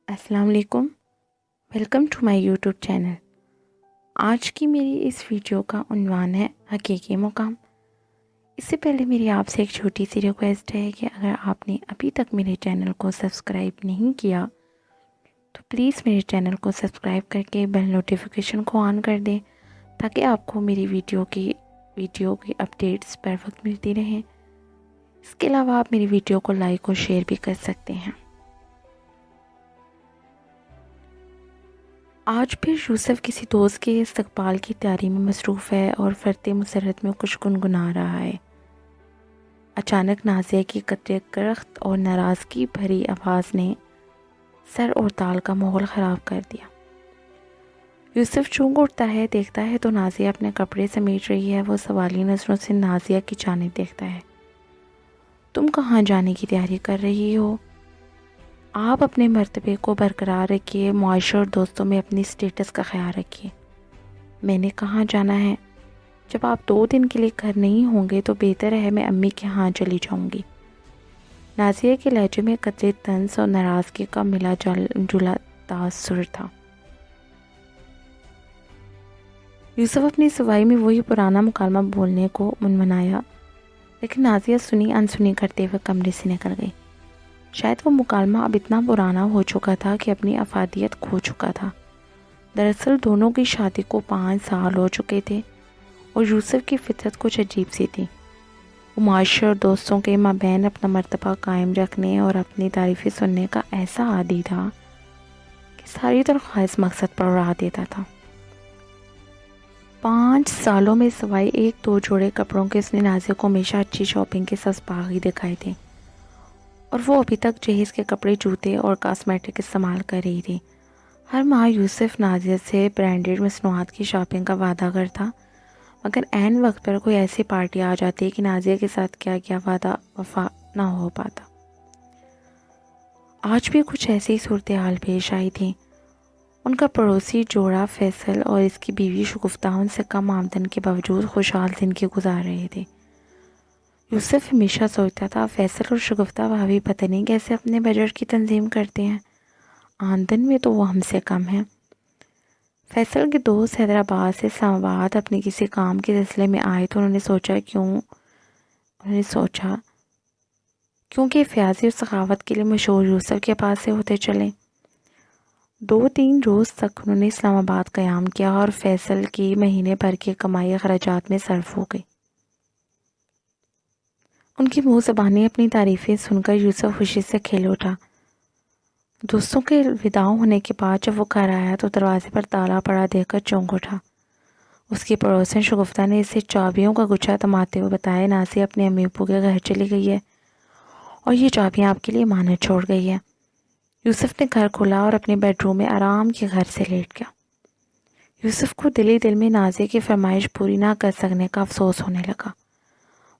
السلام علیکم، welcome to my YouTube channel. آج کی میری اس ویڈیو کا عنوان ہے حقیقی مقام۔ اس سے پہلے میری آپ سے ایک چھوٹی سی ریکویسٹ ہے کہ اگر آپ نے ابھی تک میرے چینل کو سبسکرائب نہیں کیا تو پلیز میرے چینل کو سبسکرائب کر کے بیل نوٹیفیکیشن کو آن کر دیں تاکہ آپ کو میری ویڈیو کی اپڈیٹس پر وقت ملتی رہیں۔ اس کے علاوہ آپ میری ویڈیو کو لائک اور شیئر بھی کر سکتے ہیں۔ آج پھر یوسف کسی دوست کے استقبال کی تیاری میں مصروف ہے اور فرط مسرت میں کچھ گنگنا رہا ہے۔ اچانک نازیہ کی قطع کرخت اور ناراضگی بھری آواز نے سر اور تال کا ماحول خراب کر دیا۔ یوسف چونک اٹھتا ہے، دیکھتا ہے تو نازیہ اپنے کپڑے سمیٹ رہی ہے۔ وہ سوالی نظروں سے نازیہ کی جانب دیکھتا ہے۔ تم کہاں جانے کی تیاری کر رہی ہو؟ آپ اپنے مرتبے کو برقرار رکھیے، معاشرے اور دوستوں میں اپنی سٹیٹس کا خیال رکھیے۔ میں نے کہاں جانا ہے؟ جب آپ 2 دن کے لیے گھر نہیں ہوں گے تو بہتر ہے میں امی کے ہاں چلی جاؤں گی۔ نازیہ کے لہجے میں قدرے طنز اور ناراضگی کا ملا جلا تاثر تھا۔ یوسف اپنی سوائی میں وہی پرانا مکالمہ بولنے کو منمنایا، لیکن نازیہ سنی انسنی کرتے ہوئے کمرے سے نکل گئی۔ شاید وہ مکالمہ اب اتنا پرانا ہو چکا تھا کہ اپنی افادیت کھو چکا تھا۔ دراصل دونوں کی شادی کو 5 سال ہو چکے تھے اور یوسف کی فطرت کچھ عجیب سی تھی۔ وہ معاشرے اور دوستوں کے مابین اپنا مرتبہ قائم رکھنے اور اپنی تعریفیں سننے کا ایسا عادی تھا کہ ساری تنخواہ اس مقصد پر اڑا دیتا تھا۔ 5 سالوں میں سوائے 1-2 جوڑے کپڑوں کے اس نے نازیہ کو ہمیشہ اچھی شاپنگ کے سسپاغ ہی دکھائے تھے، اور وہ ابھی تک جہیز کے کپڑے، جوتے اور کاسمیٹک استعمال کر رہی تھی۔ ہر ماہ یوسف نازیہ سے برانڈڈ مصنوعات کی شاپنگ کا وعدہ کرتا، مگر عین وقت پر کوئی ایسی پارٹی آ جاتی کہ نازیہ کے ساتھ کیا گیا وعدہ وفا نہ ہو پاتا۔ آج بھی کچھ ایسی صورتحال پیش آئی تھی۔ ان کا پڑوسی جوڑا فیصل اور اس کی بیوی شگفتہ ان سے کم آمدن کے باوجود خوشحال زندگی گزار رہے تھے۔ یوسف ہمیشہ سوچتا تھا فیصل اور شگفتہ بھابھی پتہ نہیں کیسے اپنے بجٹ کی تنظیم کرتے ہیں، آمدن میں تو وہ ہم سے کم ہیں۔ فیصل کے دوست حیدرآباد سے اسلام آباد اپنے کسی کام کے سلسلے میں آئے تو انہوں نے سوچا کیونکہ فیاضی اور سخاوت کے لیے مشہور یوسف کے پاس سے ہوتے چلے۔ 2-3 روز تک انہوں نے اسلام آباد قیام کیا اور فیصل کی مہینے بھر کی کمائی اخراجات میں صرف ہو گئی۔ ان کی منہ زبانی اپنی تعریفیں سن کر یوسف خوشی سے کھل اٹھا۔ دوستوں کے وداع ہونے کے بعد جب وہ گھر آیا تو دروازے پر تالا پڑا دیکھ کر چونک اٹھا۔ اس کی پڑوسن شگفتہ نے اسے چابیوں کا گچھا تھماتے ہوئے بتایا، نازیہ اپنے امی ابو کے گھر چلی گئی ہے اور یہ چابیاں آپ کے لیے امانت چھوڑ گئی ہے۔ یوسف نے گھر کھولا اور اپنے بیڈ روم میں آرام کے گھر سے لیٹ گیا۔ یوسف کو دل ہی دل میں نازیہ کی فرمائش پوری نہ کر سکنے کا افسوس ہونے لگا۔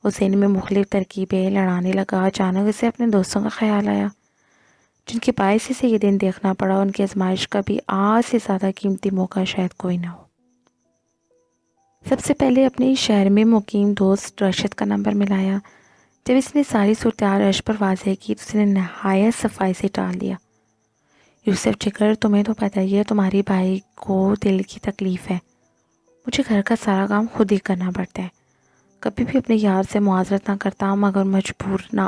وہ ذہن میں مختلف ترکیبیں لڑانے لگا۔ اچانک اسے اپنے دوستوں کا خیال آیا جن کے باعث اسے یہ دن دیکھنا پڑا۔ ان کی آزمائش کا بھی آج سے زیادہ قیمتی موقع شاید کوئی نہ ہو۔ سب سے پہلے اپنے شہر میں مقیم دوست راشد کا نمبر ملایا۔ جب اس نے ساری صورتحال رش پر واضح کی تو اس نے نہایت صفائی سے ٹال دیا۔ یوسف جگر، تمہیں تو پتہ ہی ہے تمہاری بھائی کو دل کی تکلیف ہے، مجھے گھر کا سارا کام خود ہی کرنا پڑتا ہے، کبھی بھی اپنے یار سے معذرت نہ کرتا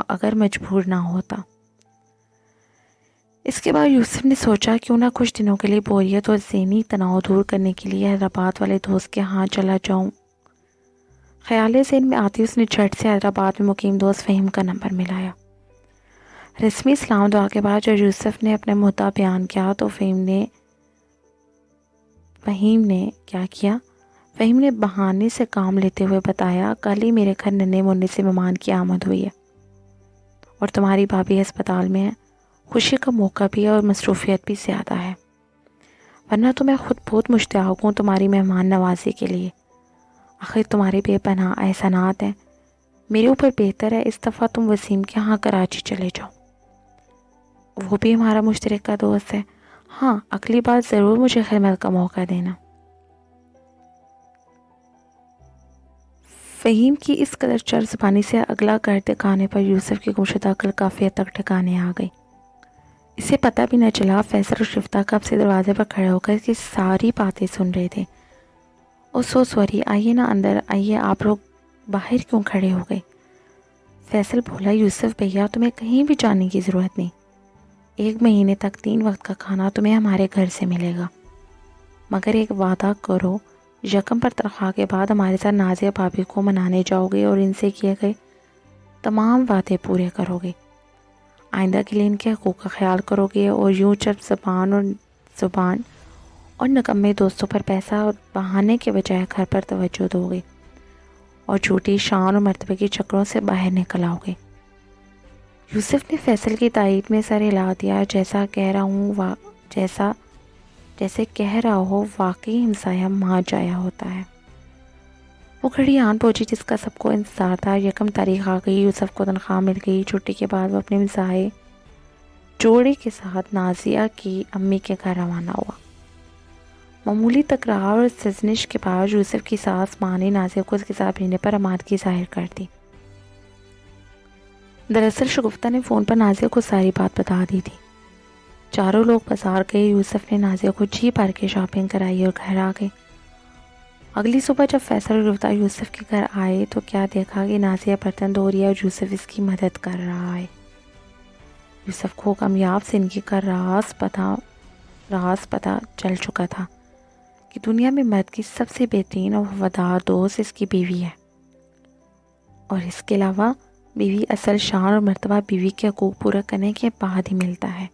اگر مجبور نہ ہوتا۔ اس کے بعد یوسف نے سوچا کیوں نہ کچھ دنوں کے لیے بوریت اور ذہنی تناؤ دور کرنے کے لیے حیدرآباد والے دوست کے ہاں چلا جاؤں۔ خیال ذہن میں آتی اس نے جھٹ سے حیدرآباد میں مقیم دوست فہیم کا نمبر ملایا۔ رسمی سلام دعا کے بعد جب یوسف نے اپنے مدعا بیان کیا تو فہیم نے بہانے سے کام لیتے ہوئے بتایا، کل ہی میرے گھر ننھے منھے سے مہمان کی آمد ہوئی ہے اور تمہاری بھابھی ہسپتال میں ہے۔ خوشی کا موقع بھی ہے اور مصروفیت بھی زیادہ ہے، ورنہ تو میں خود بہت مشتاق ہوں تمہاری مہمان نوازی کے لیے۔ آخر تمہارے بے پناہ احسانات ہیں، میرے اوپر بہتر ہے اس دفعہ تم وسیم کے ہاں کراچی چلے جاؤ، وہ بھی ہمارا مشترکہ دوست ہے۔ ہاں، اگلی بار ضرور مجھے خدمت کا موقع دینا۔ فہیم کی اس قدر چر زبانی سے اگلا کر دکھانے پر یوسف کی گمشدہ عقل کافی حد تک ٹھکانے آ گئی۔ اسے پتہ بھی نہ چلا فیصل اور شفتہ کب سے دروازے پر کھڑے ہو کر اس کی ساری باتیں سن رہے تھے۔ او سو سوری، آئیے نا اندر آئیے، آپ لوگ باہر کیوں کھڑے ہو گئے؟ فیصل بولا، یوسف بھیا تمہیں کہیں بھی جانے کی ضرورت نہیں، 1 مہینے تک 3 وقت کا کھانا تمہیں ہمارے گھر سے ملے گا، مگر ایک وعدہ کرو، یکم پر تنخواہ کے بعد ہمارے ساتھ نازیہ بھابی کو منانے جاؤ گے اور ان سے کیے گئے تمام وعدے پورے کرو گے، آئندہ کے لیے ان کے حقوق کا خیال کرو گے، اور یوں جب زبان اور نکمے دوستوں پر پیسہ بہانے کے بجائے گھر پر توجہ دو گے اور جھوٹی شان اور مرتبے کے چکروں سے باہر نکل آؤ گے۔ یوسف نے فیصل کی تائید میں سر ہلا دیا، جیسے کہہ رہا ہو واقعی ہمسایہ ماں جایا ہوتا ہے۔ وہ گھڑی آن پہنچی جس کا سب کو انتظار تھا، 1 تاریخ آ گئی، یوسف کو تنخواہ مل گئی، چھٹی کے بعد وہ اپنے ہمسائے جوڑے کے ساتھ نازیہ کی امی کے گھر روانہ ہوا۔ معمولی تکرار اور سزنش کے بعد یوسف کی ساس ماں نے نازیہ کو اس کے ساتھ بھیجنے پر آمادگی ظاہر کر دی۔ دراصل شگفتہ نے فون پر نازیہ کو ساری بات بتا دی تھی۔ چاروں لوگ بازار گئے، یوسف نے نازیہ کو جی بھر کے شاپنگ کرائی اور گھر آ گئے۔ اگلی صبح جب فیصل اور شگفتہ یوسف کے گھر آئے تو کیا دیکھا کہ نازیہ برتن دھو رہی ہے اور یوسف اس کی مدد کر رہا ہے۔ یوسف کو کامیاب زندگی کا راز پتہ چل چکا تھا کہ دنیا میں مرد کی سب سے بہترین اور وفادار دوست اس کی بیوی ہے، اور اس کے علاوہ بیوی اصل شان اور مرتبہ بیوی کے حقوق پورا کرنے کے بعد ہی ملتا ہے۔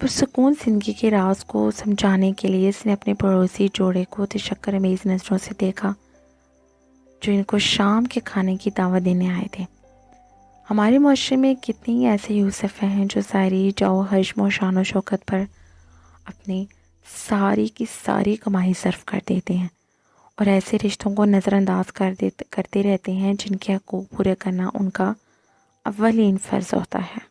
پرسکون زندگی کے راز کو سمجھانے کے لیے اس نے اپنے پڑوسی جوڑے کو تشکر امیز نظروں سے دیکھا جو ان کو شام کے کھانے کی دعوت دینے آئے تھے۔ ہمارے معاشرے میں کتنے ہی ایسے یوسف ہیں جو ظاہری جاؤ حشم و شان و شوکت پر اپنی ساری کی ساری کمائی صرف کر دیتے ہیں اور ایسے رشتوں کو نظر انداز کرتے رہتے ہیں جن کے حقوق پورے کرنا ان کا اولین فرض ہوتا ہے۔